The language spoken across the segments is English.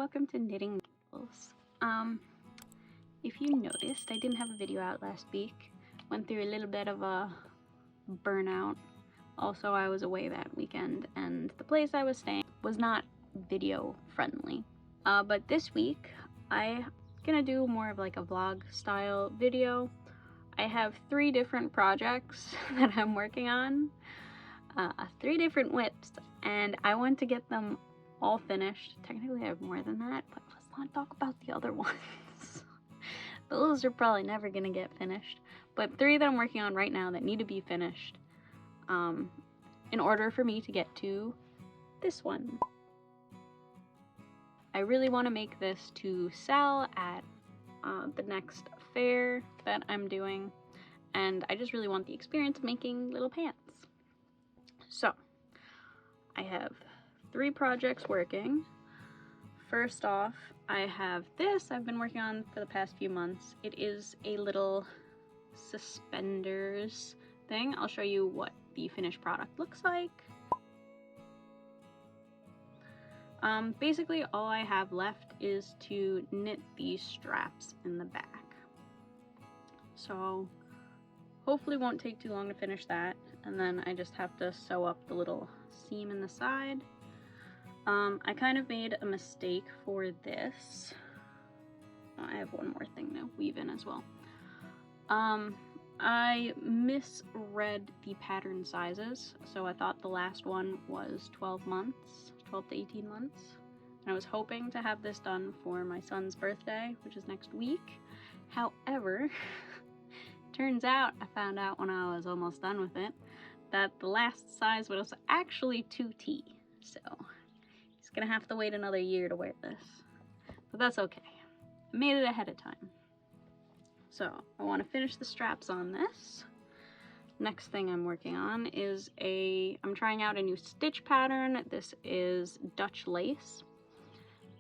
welcome to Knitting Knoodles. If you noticed, I didn't have a video out last week. Went through a little bit of a burnout. Also, I was away that weekend, and the place I was staying was not video friendly. But this week, I'm gonna do more of like a vlog style video. I have 3 different projects that I'm working on, 3 different whips, and I want to get them all finished. Technically I have more than that, but let's not talk about the other ones. Those are probably never gonna get finished, but 3 that I'm working on right now that need to be finished in order for me to get to this one. I really want to make this to sell at the next fair that I'm doing, and I just really want the experience of making little pants. So I have 3 projects working. First off, I have this I've been working on for the past few months. It is a little suspenders thing. I'll show you what the finished product looks like. Basically all I have left is to knit these straps in the back. So hopefully won't take too long to finish that, and then I just have to sew up the little seam in the side. I kind of made a mistake for this. I have one more thing to weave in as well. I misread the pattern sizes, so I thought the last one was 12 to 18 months. And I was hoping to have this done for my son's birthday, which is next week. However, turns out, I found out when I was almost done with it, that the last size was actually 2T. So he's gonna have to wait another year to wear this. But that's okay. I made it ahead of time. So I want to finish the straps on this. Next thing I'm working on is I'm trying out a new stitch pattern. This is Dutch lace,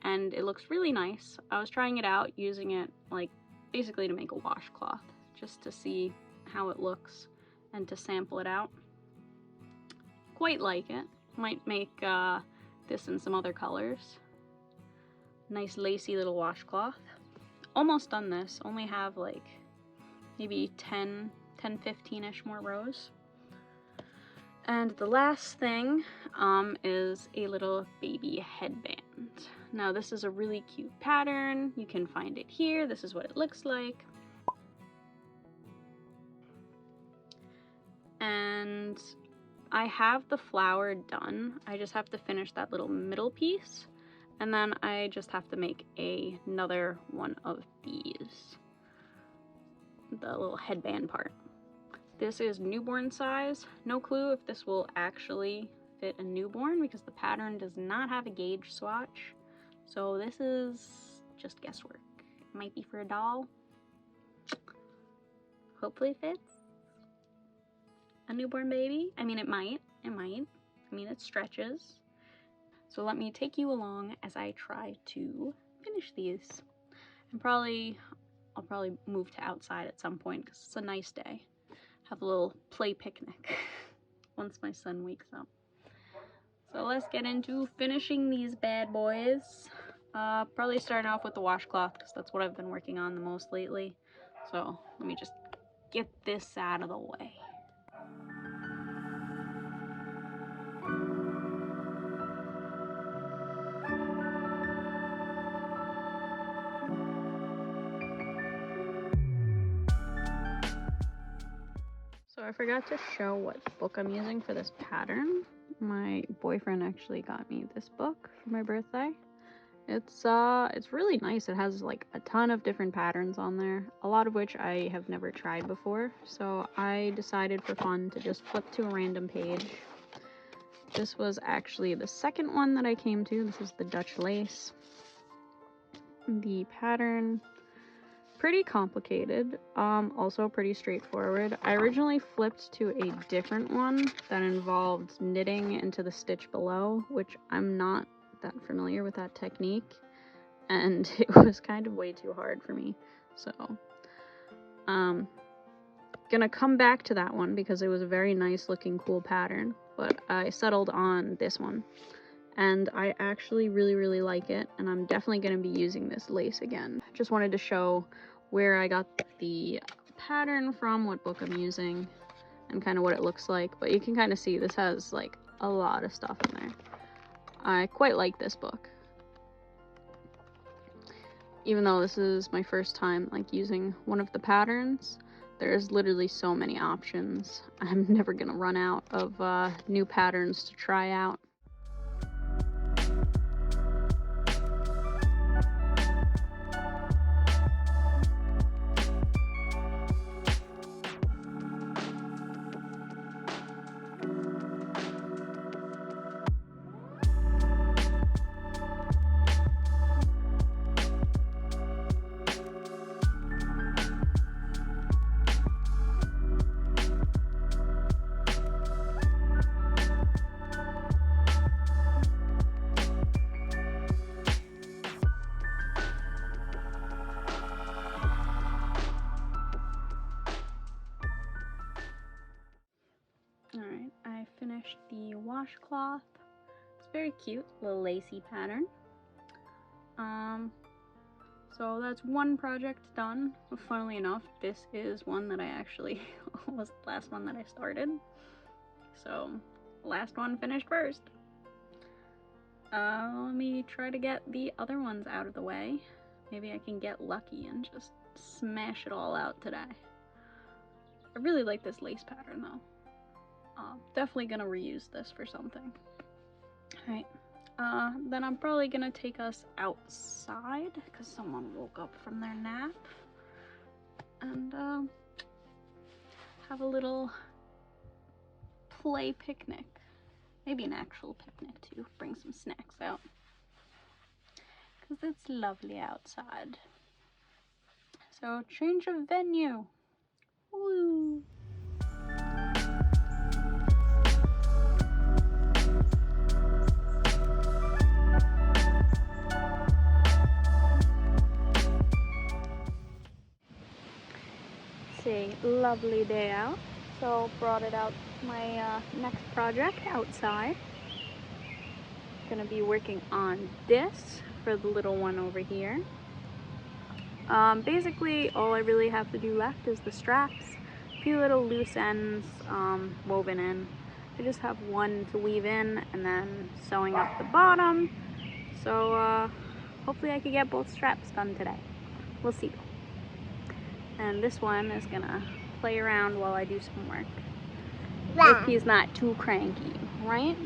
and it looks really nice. I was trying it out using it like basically to make a washcloth, just to see how it looks and to sample it out. Quite like it. Might make this in some other colors. Nice lacy little washcloth. Almost done this. Only have like maybe 15-ish more rows. And the last thing is a little baby headband. Now this is a really cute pattern. You can find it here. This is what it looks like. And I have the flower done. I just have to finish that little middle piece, and then I just have to make another one of these, the little headband part. This is newborn size. No clue if this will actually fit a newborn because the pattern does not have a gauge swatch. So this is just guesswork. It might be for a doll. Hopefully it fits a newborn baby. I mean, it might. I mean, it stretches. So let me take you along as I try to finish these. And I'll probably move to outside at some point because it's a nice day. Have a little play picnic once my son wakes up. So let's get into finishing these bad boys. Probably starting off with the washcloth because that's what I've been working on the most lately. So let me just get this out of the way. So I forgot to show what book I'm using for this pattern. My boyfriend actually got me this book for my birthday. It's really nice. It has like a ton of different patterns on there, a lot of which I have never tried before. So I decided for fun to just flip to a random page. This was actually the second one that I came to. This is the Dutch lace. The pattern, pretty complicated, also pretty straightforward. I originally flipped to a different one that involved knitting into the stitch below, which I'm not that familiar with that technique, and it was kind of way too hard for me. So gonna come back to that one because it was a very nice looking cool pattern, but I settled on this one. and I actually really like it, and I'm definitely going to be using this lace again. Just wanted to show where I got the pattern from, what book I'm using, and kind of what it looks like. But you can kind of see this has like a lot of stuff in there. I quite like this book, even though this is my first time like using one of the patterns. There's literally so many options. I'm never gonna run out of new patterns to try out. Alright, I finished the washcloth. It's very cute, little lacy pattern. So that's one project done. Funnily enough, this is one that I actually was the last one that I started. So, last one finished first. Let me try to get the other ones out of the way. Maybe I can get lucky and just smash it all out today. I really like this lace pattern though. Definitely gonna reuse this for something. Alright, then I'm probably gonna take us outside because someone woke up from their nap, and have a little play picnic. Maybe an actual picnic too. Bring some snacks out because it's lovely outside. So change of venue. Woo! It's a lovely day out, so brought it out my next project outside. Gonna be working on this for the little one over here. Basically all I really have to do left is the straps, a few little loose ends woven in. I just have one to weave in and then sewing up the bottom. So hopefully I could get both straps done today. We'll see. And this one is gonna play around while I do some work. If he's not too cranky, right?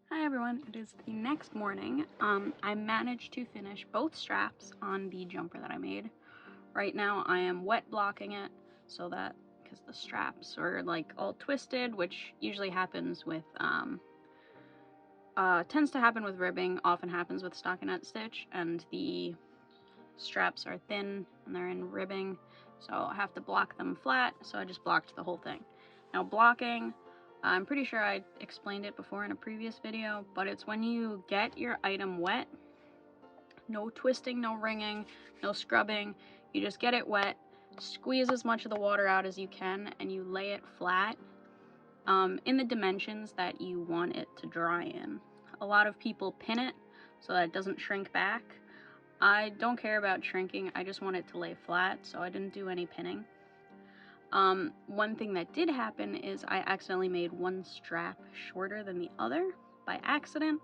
Hi everyone, it is the next morning. I managed to finish both straps on the jumper that I made. Right now I am wet blocking it so that, because the straps are like all twisted, which usually happens with, tends to happen with ribbing, often happens with stockinette stitch, and the straps are thin and they're in ribbing, so I have to block them flat, so I just blocked the whole thing. Now blocking, I'm pretty sure I explained it before in a previous video, but it's when you get your item wet, no twisting, no wringing, no scrubbing, you just get it wet, squeeze as much of the water out as you can, and you lay it flat in the dimensions that you want it to dry in. A lot of people pin it so that it doesn't shrink back. I don't care about shrinking, I just want it to lay flat, so I didn't do any pinning. One thing that did happen is I accidentally made one strap shorter than the other by accident.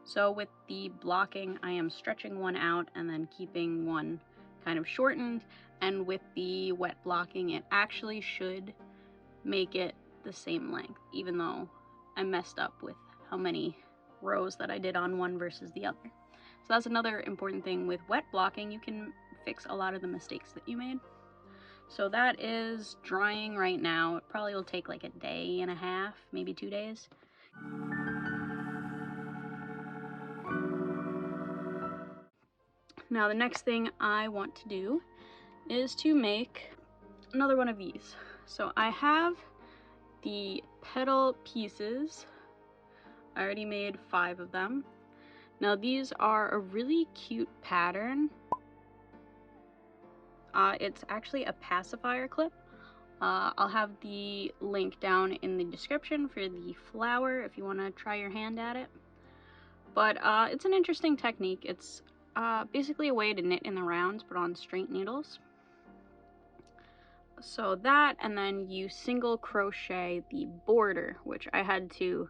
So with the blocking, I am stretching one out and then keeping one kind of shortened. And with the wet blocking, it actually should make it the same length, even though I messed up with how many rows that I did on one versus the other. So that's another important thing with wet blocking. You can fix a lot of the mistakes that you made. So that is drying right now. It probably will take like a day and a half, maybe 2 days. Now the next thing I want to do is to make another one of these. So I have the petal pieces. I already made 5 of them. Now these are a really cute pattern. It's actually a pacifier clip. I'll have the link down in the description for the flower if you want to try your hand at it. But it's an interesting technique. It's basically a way to knit in the rounds but on straight needles. So that, and then you single crochet the border, which I had to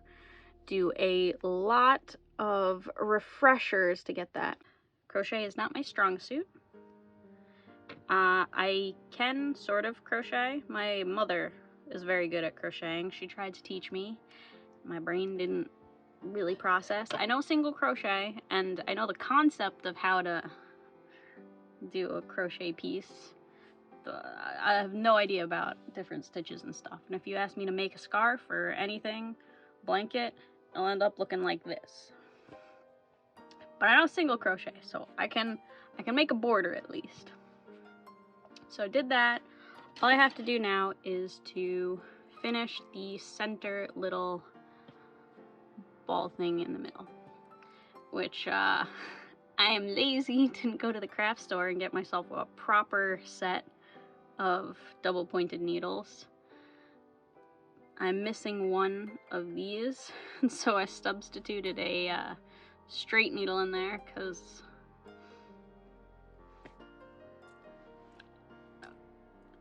do a lot of refreshers to get that. Crochet is not my strong suit. I can sort of crochet. My mother is very good at crocheting. She tried to teach me. My brain didn't really process. I know single crochet, and I know the concept of how to do a crochet piece. I have no idea about different stitches and stuff. And if you ask me to make a scarf or anything, blanket, it'll end up looking like this. But I know single crochet, so I can make a border at least. So I did that. All I have to do now is to finish the center little ball thing in the middle, which I am lazy, didn't go to the craft store and get myself a proper set of double pointed needles. I'm missing one of these, and so I substituted a straight needle in there because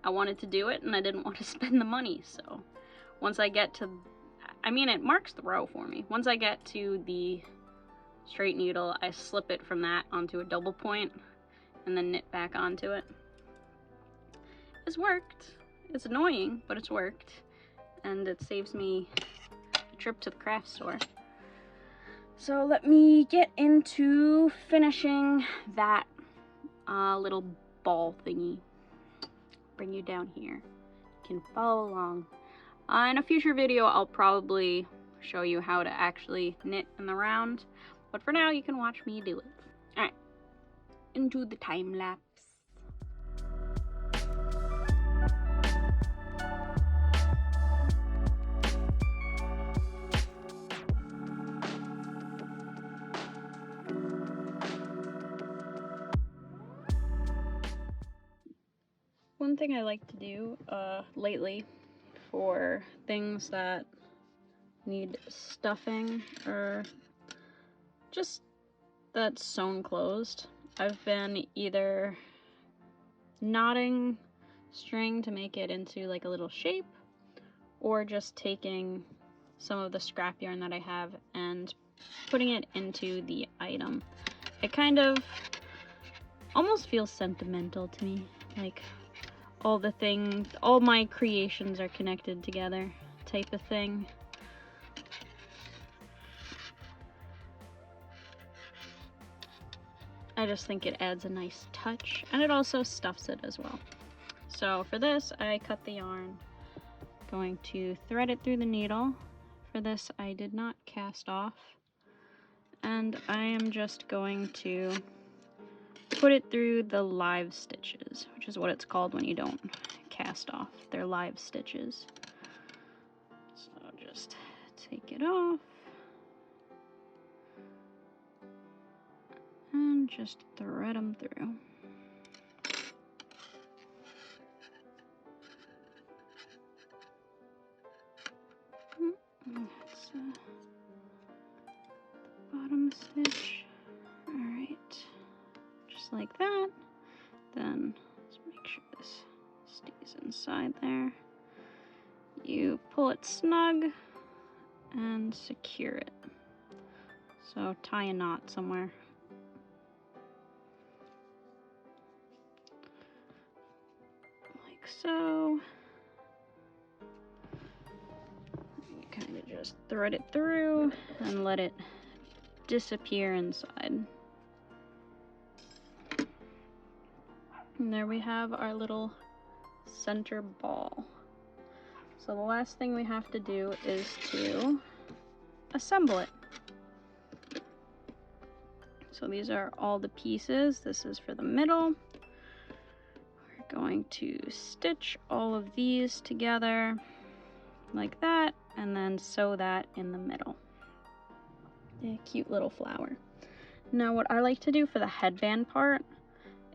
I wanted to do it and I didn't want to spend the money. So once I get to, I mean, it marks the row for me. Once I get to the straight needle, I slip it from that onto a double point and then knit back onto it. It's worked. It's annoying, but it's worked. And it saves me a trip to the craft store. So let me get into finishing that little ball thingy. Bring you down here. You can follow along. In a future video, I'll probably show you how to actually knit in the round. But for now, you can watch me do it. Alright, into the time lapse. One thing I like to do lately for things that need stuffing or just that's sewn closed, I've been either knotting string to make it into like a little shape, or just taking some of the scrap yarn that I have and putting it into the item. It kind of almost feels sentimental to me, like all my creations are connected together type of thing. I just think it adds a nice touch, and it also stuffs it as well. So for this, I cut the yarn, going to thread it through the needle. For this, I did not cast off, and I am just going to put it through the live stitches, which is what it's called when you don't cast off. They're live stitches. So just take it off and just thread them through. That's the bottom stitch. Alright, just like that. Then let's make sure this stays inside there. You pull it snug and secure it. So tie a knot somewhere. Like so. You kind of just thread it through and let it disappear inside. And there we have our little center ball. So the last thing we have to do is to assemble it. So these are all the pieces. This is for the middle. We're going to stitch all of these together like that, and then sew that in the middle. A cute little flower. Now what I like to do for the headband part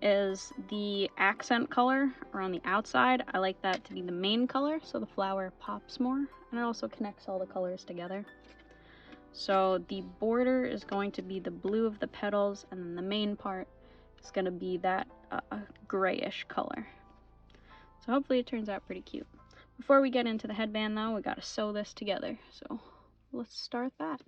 is the accent color around the outside. I like that to be the main color so the flower pops more, and it also connects all the colors together. So the border is going to be the blue of the petals, and then the main part is going to be that grayish color. So hopefully it turns out pretty cute. Before we get into the headband though, we got to sew this together. So let's start that.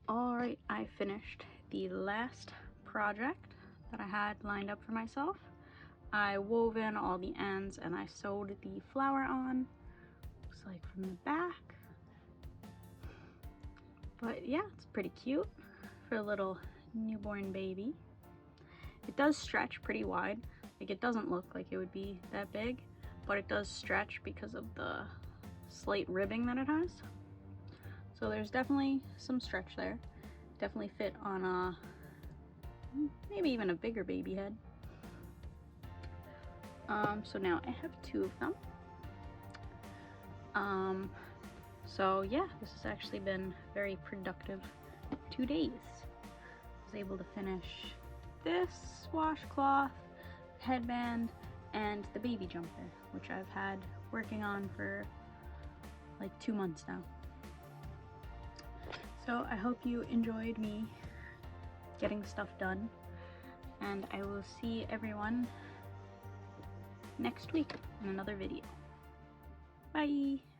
Alright, I finished the last project that I had lined up for myself. I wove in all the ends and I sewed the flower on. Looks like from the back. But yeah, it's pretty cute for a little newborn baby. It does stretch pretty wide. Like, it doesn't look like it would be that big, but it does stretch because of the slate ribbing that it has. So there's definitely some stretch there. Definitely fit on a, maybe even a bigger baby head. So now I have 2 of them. So yeah, this has actually been very productive 2 days. I was able to finish this washcloth, headband, and the baby jumper, which I've had working on for like 2 months now. So I hope you enjoyed me getting stuff done, and I will see everyone next week in another video. Bye!